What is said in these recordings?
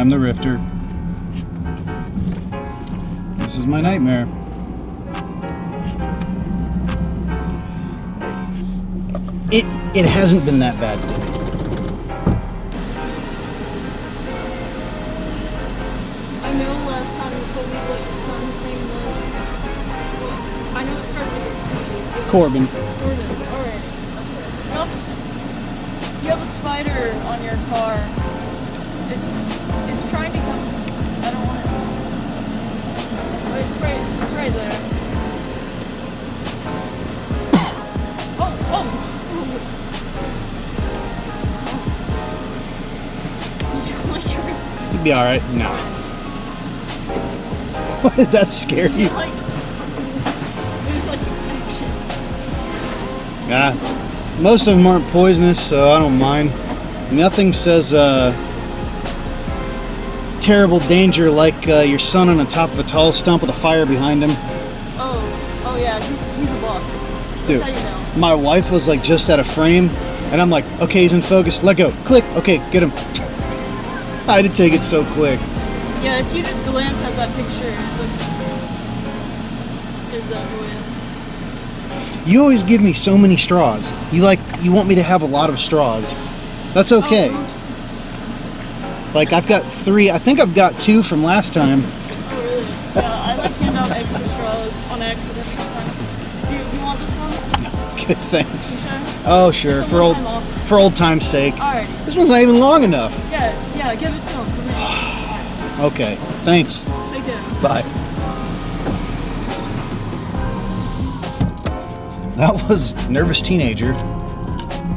I'm the Rifter. This is my nightmare. It hasn't been that bad today. I know last time you told me what your son's name was. I know it started with a C. Corbin. Corbin, alright. You have a spider on your car. It's trying to come. I don't want it to. It's right there. Oh! Did you like yours? You'd be alright. No. Why did that scare you? It was like action. Most of them aren't poisonous, so I don't mind. Nothing says terrible danger like your son on the top of a tall stump with a fire behind him. Oh yeah, he's a boss. Dude, That's how you know. my wife was like just out of frame, and I'm like, okay, he's in focus, let go, click, okay, get him. I had to take it so quick. Yeah, if you just glance at that picture, it's over with. You always give me so many straws. You want me to have a lot of straws. That's okay. Oh, oops. Like I've got 3. I think I've got 2 from last time. Oh, really? Yeah, I like hand out extra straws on accident sometimes. Do you want this one? Good, thanks. Sure. Oh, sure. It's For old time's sake. Alright. This one's not even long enough. Yeah, give it to him for me. Okay, thanks. Take care. Bye. That was Nervous Teenager.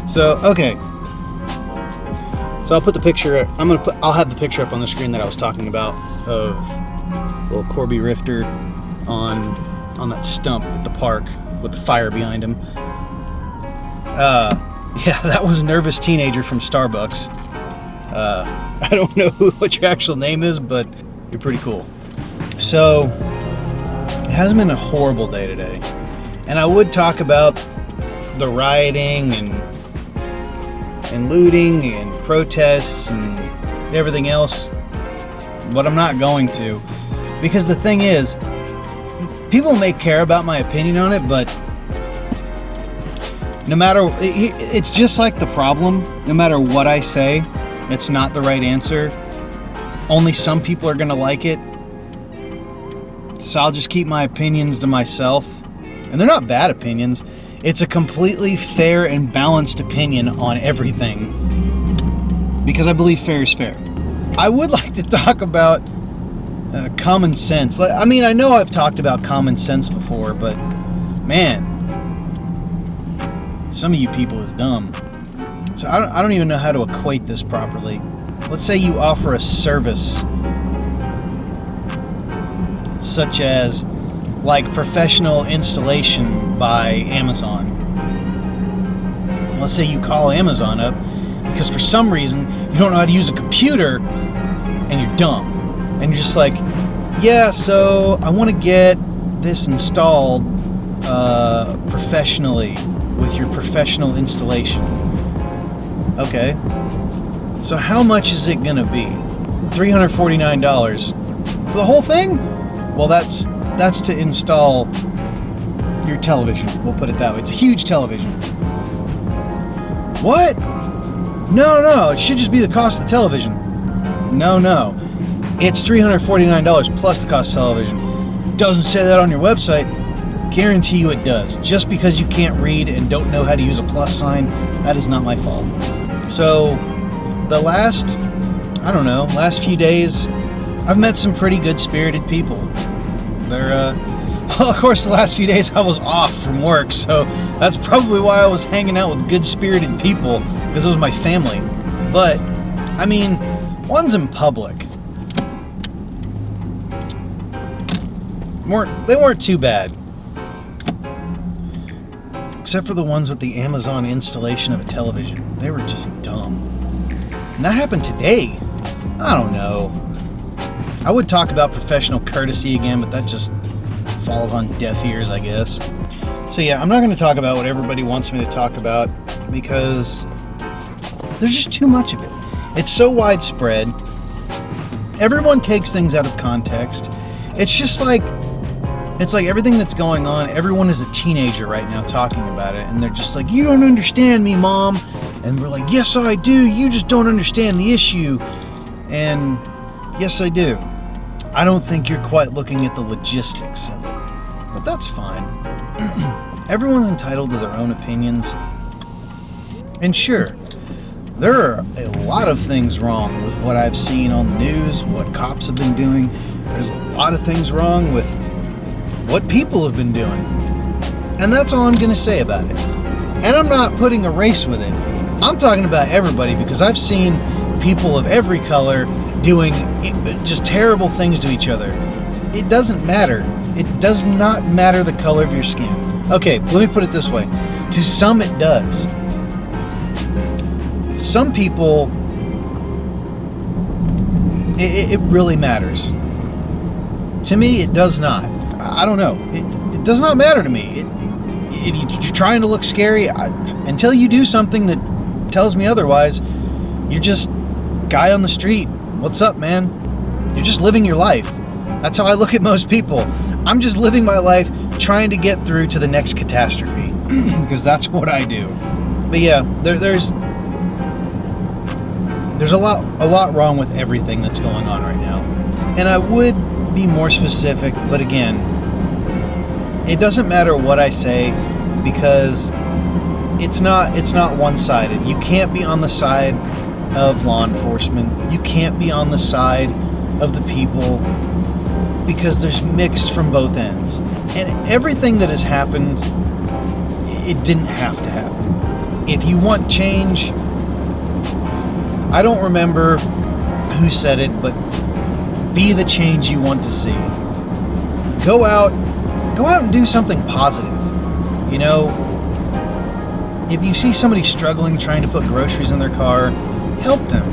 So, okay. So I'll put the picture. I'll have the picture up on the screen that I was talking about of little Corby Rifter on that stump at the park with the fire behind him. Yeah, that was Nervous Teenager from Starbucks. I don't know what your actual name is, but you're pretty cool. So, it hasn't been a horrible day today. And I would talk about the rioting and looting and protests and everything else, but I'm not going to. Because the thing is, people may care about my opinion on it, but no matter, it's just like the problem. No matter what I say, it's not the right answer. Only some people are going to like it. So I'll just keep my opinions to myself. And they're not bad opinions. It's a completely fair and balanced opinion on everything. Because I believe fair is fair. I would like to talk about common sense. I mean, I know I've talked about common sense before, but man, some of you people is dumb. So I don't even know how to equate this properly. Let's say you offer a service such as like professional installation by Amazon. Let's say you call Amazon up because for some reason you don't know how to use a computer and you're dumb. And you're just like, yeah, so I want to get this installed professionally with your professional installation. Okay. So how much is it going to be? $349 for the whole thing? Well, that's to install your television. We'll put it that way. It's a huge television. What? No. It should just be the cost of the television. No. It's $349 plus the cost of television. Doesn't say that on your website. Guarantee you it does. Just because you can't read and don't know how to use a plus sign, that is not my fault. So, the last few days, I've met some pretty good-spirited people. They're, well, of course, the last few days I was off from work, so that's probably why I was hanging out with good-spirited people, because it was my family. But, I mean, ones in public. They weren't too bad. Except for the ones with the Amazon installation of a television. They were just dumb. And that happened today. I don't know. I would talk about professional courtesy again, but that just falls on deaf ears, I guess. So yeah, I'm not going to talk about what everybody wants me to talk about because there's just too much of it. It's so widespread everyone takes things out of context. It's just like, it's like everything that's going on, everyone is a teenager right now talking about it, and they're just like, you don't understand me, Mom. And we're like, yes, I do. You just don't understand the issue. And yes, I do. I don't think you're quite looking at the logistics of it. But that's fine. Everyone's entitled to their own opinions. And sure, there are a lot of things wrong with what I've seen on the news, what cops have been doing. There's a lot of things wrong with what people have been doing. And that's all I'm going to say about it. And I'm not putting a race with it. I'm talking about everybody, because I've seen people of every color doing just terrible things to each other. It doesn't matter. It does not matter the color of your skin. Okay, let me put it this way. To some it does. Some people, it really matters. To me, it does not. I don't know. It does not matter to me. If you're trying to look scary, until you do something that tells me otherwise, you're just guy on the street. What's up, man? You're just living your life. That's how I look at most people. I'm just living my life trying to get through to the next catastrophe, because that's what I do. But yeah, there's a lot wrong with everything that's going on right now. And I would be more specific, but again, it doesn't matter what I say, because it's not one-sided. You can't be on the side of law enforcement. You can't be on the side of the people, because there's mixed from both ends. And everything that has happened, it didn't have to happen. If you want change, I don't remember who said it, but be the change you want to see. Go out and do something positive. You know, if you see somebody struggling trying to put groceries in their car, help them.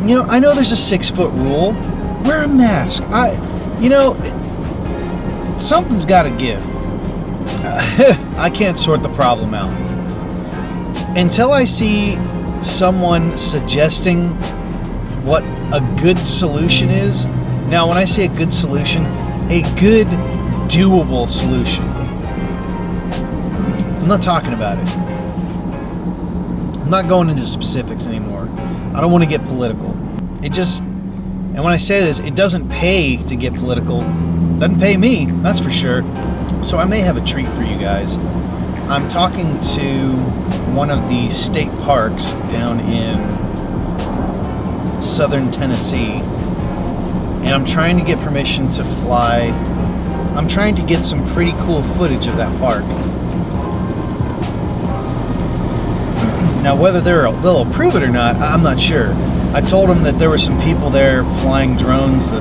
You know, I know there's a 6-foot rule. Wear a mask. Something's got to give. I can't sort the problem out. Until I see someone suggesting what a good solution is. Now, when I say a good solution, a good, doable solution. I'm not talking about it. I'm not going into specifics anymore. I don't want to get political. And when I say this, it doesn't pay to get political. It doesn't pay me, that's for sure. So I may have a treat for you guys. I'm talking to one of the state parks down in southern Tennessee, and I'm trying to get permission to fly. I'm trying to get some pretty cool footage of that park. Now, whether they'll approve it or not, I'm not sure. I told them that there were some people there flying drones the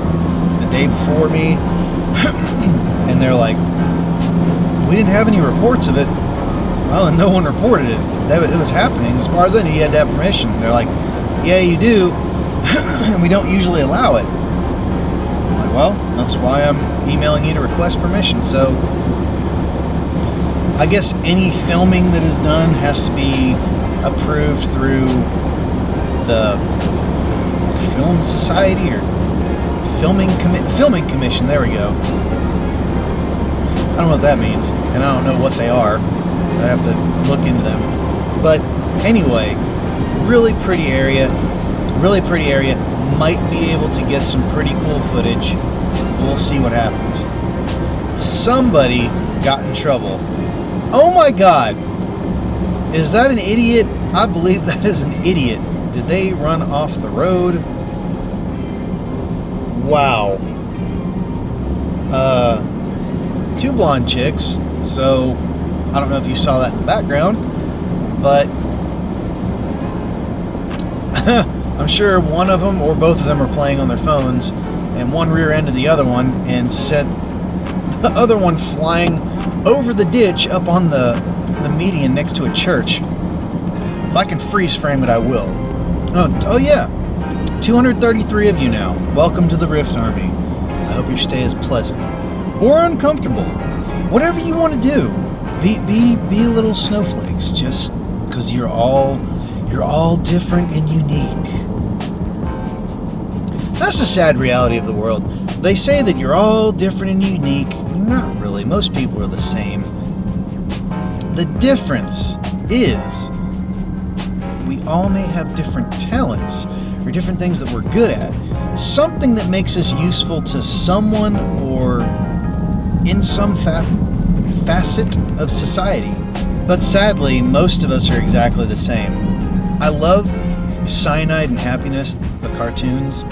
day before me, and they're like, we didn't have any reports of it. Well, and no one reported it. It was happening. As far as I knew, you had to have permission. They're like, yeah, you do, and we don't usually allow it. I'm like, well, that's why I'm emailing you to request permission. So I guess any filming that is done has to be approved through the Film Society or Filming Commission. There we go. I don't know what that means, and I don't know what they are. I have to look into them. But anyway, really pretty area. Might be able to get some pretty cool footage. We'll see what happens. Somebody got in trouble. Oh my God! Is that an idiot? I believe that is an idiot. Did they run off the road? Wow. 2 blonde chicks. So, I don't know if you saw that in the background, but I'm sure one of them or both of them are playing on their phones, and one rear-ended the other one and sent the other one flying over the ditch up on the median next to a church. If I can freeze frame it, I will. Oh yeah. 233 of you now. Welcome to the Rift Army. I hope your stay is pleasant or uncomfortable. Whatever you want to do. Be little snowflakes, just because you're all different and unique. That's the sad reality of the world. They say that you're all different and unique. Not really. Most people are the same. The difference is we all may have different talents or different things that we're good at. Something that makes us useful to someone or in some facet of society. But sadly, most of us are exactly the same. I love Cyanide and Happiness, the cartoons.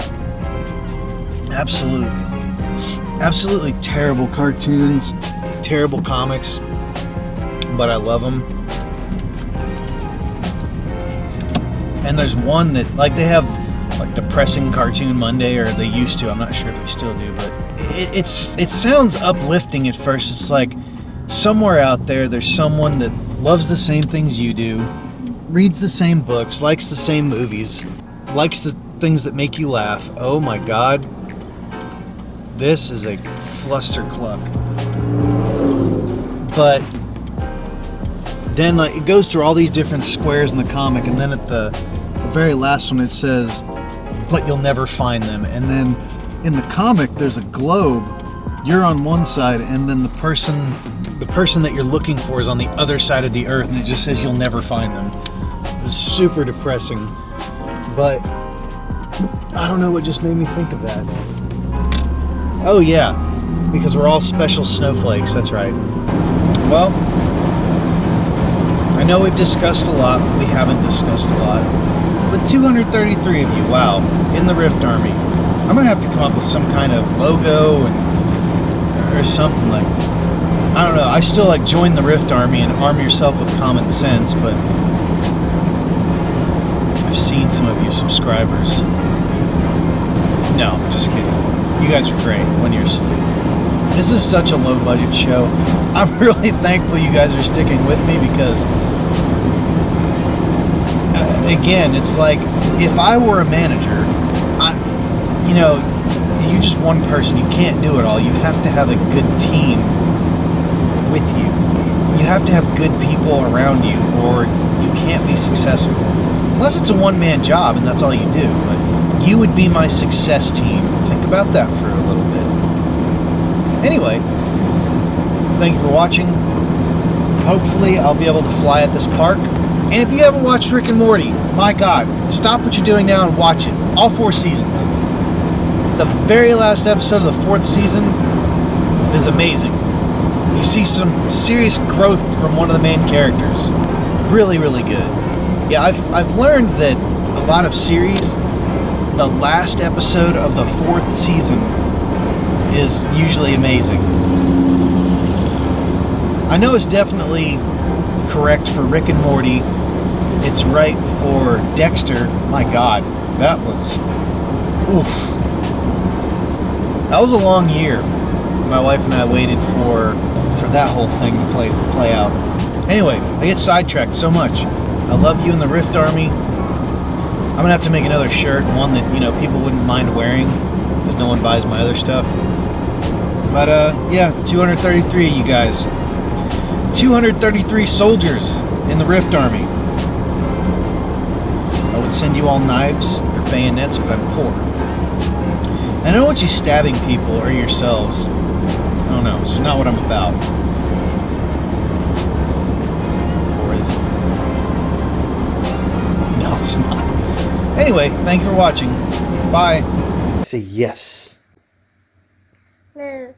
Absolutely terrible cartoons, terrible comics, but I love them. And there's one that, like, they have like Depressing Cartoon Monday, or they used to. I'm not sure if they still do, but it sounds uplifting at first. It's like somewhere out there's someone that loves the same things you do, reads the same books, likes the same movies, likes the things that make you laugh. Oh my God. This is a flustercluck. But then, like, it goes through all these different squares in the comic, and then at the very last one it says, "But you'll never find them." And then in the comic there's a globe. You're on one side, and then the person that you're looking for is on the other side of the earth, and it just says you'll never find them. It's super depressing. But I don't know what just made me think of that. Oh yeah, because we're all special snowflakes, that's right. Well, I know we've discussed a lot, but we haven't discussed a lot. But 233 of you, wow, in the Rift Army. I'm gonna have to come up with some kind of logo or something like, I don't know, I still like join the Rift Army and arm yourself with common sense, but I've seen some of you subscribers. No, I'm just kidding. You guys are great when you're asleep. This is such a low budget show. I'm really thankful you guys are sticking with me because, again, it's like if I were a manager, you're just one person. You can't do it all. You have to have a good team with you. You have to have good people around you, or you can't be successful. Unless it's a one-man job and that's all you do. But you would be my success team. Think about that for a little bit. Anyway, thank you for watching. Hopefully I'll be able to fly at this park. And if you haven't watched Rick and Morty, my God, stop what you're doing now and watch it. All 4 seasons. The very last episode of the 4th season is amazing. You see some serious growth from one of the main characters. Really, really good. Yeah, I've learned that a lot of series, the last episode of the 4th season is usually amazing. I know it's definitely correct for Rick and Morty. It's right for Dexter. My God, that was... oof. That was a long year. My wife and I waited for that whole thing to play out. Anyway, I get sidetracked so much. I love you in the Rift Army. I'm gonna have to make another shirt, one that, people wouldn't mind wearing, because no one buys my other stuff. But yeah, 233 of you guys. 233 soldiers in the Rift Army. I would send you all knives or bayonets, but I'm poor. I don't want you stabbing people or yourselves. I don't know, it's just not what I'm about. Or is it? No, it's not. Anyway, thank you for watching. Bye. Say yes. No.